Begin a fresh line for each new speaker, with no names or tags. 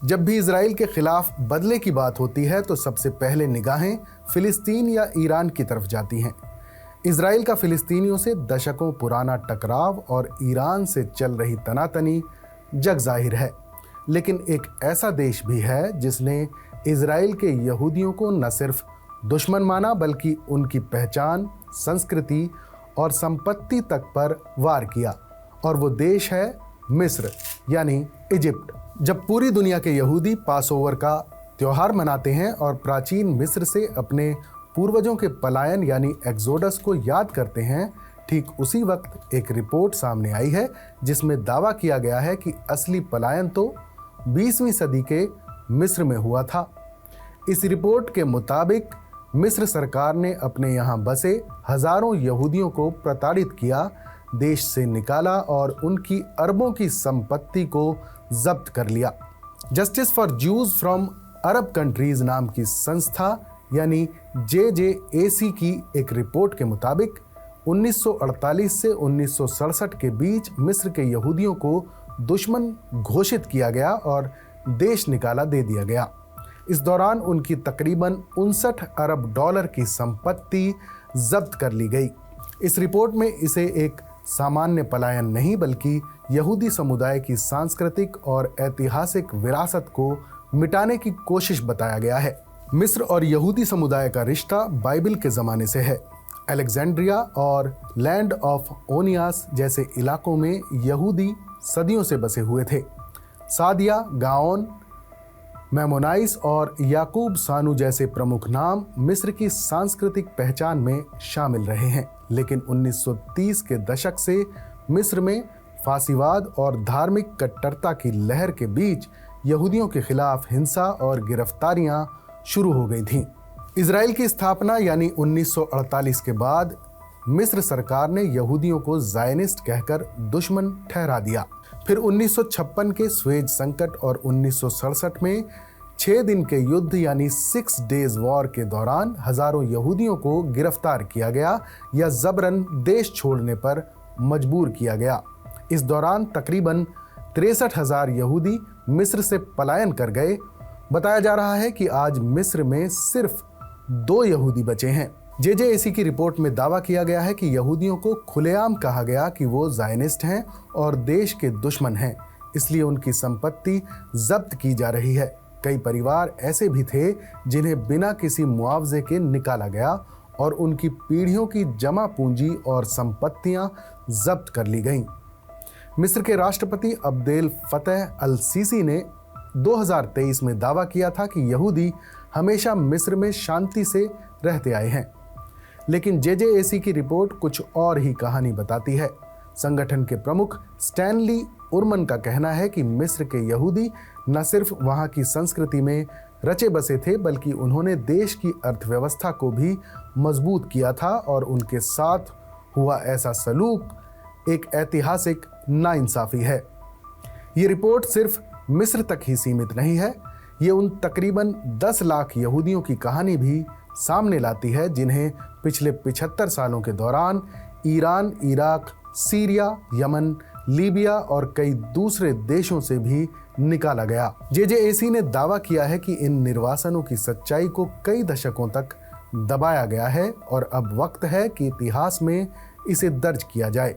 जब भी इजराइल के खिलाफ बदले की बात होती है तो सबसे पहले निगाहें फिलिस्तीन या ईरान की तरफ जाती हैं। इजराइल का फिलिस्तीनियों से दशकों पुराना टकराव और ईरान से चल रही तनातनी जग जाहिर है, लेकिन एक ऐसा देश भी है जिसने इजराइल के यहूदियों को न सिर्फ दुश्मन माना बल्कि उनकी पहचान, संस्कृति और संपत्ति तक पर वार किया, और वो देश है मिस्र यानी इजिप्ट। जब पूरी दुनिया के यहूदी पासओवर का त्यौहार मनाते हैं और प्राचीन मिस्र से अपने पूर्वजों के पलायन यानी एक्सोडस को याद करते हैं, ठीक उसी वक्त एक रिपोर्ट सामने आई है जिसमें दावा किया गया है कि असली पलायन तो 20वीं सदी के मिस्र में हुआ था। इस रिपोर्ट के मुताबिक मिस्र सरकार ने अपने यहाँ बसे हजारों यहूदियों को प्रताड़ित किया, देश से निकाला और उनकी अरबों की संपत्ति को जब्त कर लिया। Justice for Jews from Arab countries नाम की संस्था यानी JJAC की एक रिपोर्ट के मुताबिक 1948 से 1967 के बीच मिस्र के यहूदियों को दुश्मन घोषित किया गया और देश निकाला दे दिया गया। इस दौरान उनकी तकरीबन 59 अरब डॉलर की संपत्ति जब्त कर ली गई। इस रिपोर्ट में इसे एक सामान्य पलायन नहीं बल्कि यहूदी समुदाय की सांस्कृतिक और ऐतिहासिक विरासत को मिटाने की कोशिश बताया गया है। मिस्र और यहूदी समुदाय का रिश्ता बाइबल के ज़माने से है। अलेक्जेंड्रिया और लैंड ऑफ ओनियास जैसे इलाकों में यहूदी सदियों से बसे हुए थे। सादिया, गाओन, मेमोनाइस और याकूब सानू जैसे प्रमुख नाम मिस्र की सांस्कृतिक पहचान में शामिल रहे हैं, लेकिन 1930 के दशक से मिस्र में फासीवाद और धार्मिक कट्टरता की लहर के बीच यहूदियों के खिलाफ हिंसा और गिरफ्तारियां शुरू हो गई थीं। इजराइल की स्थापना यानी 1948 के बाद मिस्र सरकार ने यहूदियों को ज़ायनिस्ट कहकर दुश्मन ठहरा दिया। फिर 1956 के स्वेज संकट और 1967 में 6 दिन के युद्ध यानी 6 डेज वॉर के दौरान हजारों यहूदियों को गिरफ्तार किया गया या जबरन देश छोड़ने पर मजबूर किया गया। इस दौरान तकरीबन 63,000 यहूदी मिस्र से पलायन कर गए। बताया जा रहा है कि आज मिस्र में सिर्फ 2 यहूदी बचे हैं। JJAC की रिपोर्ट में दावा किया गया है कि यहूदियों को खुलेआम कहा गया कि वो ज़ायनिस्ट हैं और देश के दुश्मन हैं, इसलिए उनकी संपत्ति जब्त की जा रही है। कई परिवार ऐसे भी थे जिन्हें बिना किसी मुआवजे के निकाला गया और उनकी पीढ़ियों की जमा पूंजी और संपत्तियां जब्त कर ली गईं। मिस्र के राष्ट्रपति अब्देल फतह अल सीसी ने 2023 में दावा किया था कि यहूदी हमेशा मिस्र में शांति से रहते आए हैं, लेकिन JJAC की रिपोर्ट कुछ और ही कहानी बताती है। संगठन के प्रमुख स्टैनली उरमन का कहना है कि मिस्र के यहूदी न सिर्फ वहां की संस्कृति में रचे बसे थे बल्कि उन्होंने देश की अर्थव्यवस्था को भी मजबूत किया था, और उनके साथ हुआ ऐसा सलूक एक ऐतिहासिक नाइंसाफी है। ये रिपोर्ट सिर्फ मिस्र तक ही सीमित नहीं है, ये उन तकरीबन 10 लाख यहूदियों की कहानी भी सामने लाती है जिन्हें पिछले 75 सालों के दौरान Iran, Iraq, Syria, Yemen, Libya और कई दूसरे देशों से भी निकाला गया। JJAC ने दावा किया है कि इन निर्वासनों की सच्चाई को कई दशकों तक दबाया गया है और अब वक्त है कि इतिहास में इसे दर्ज किया जाए।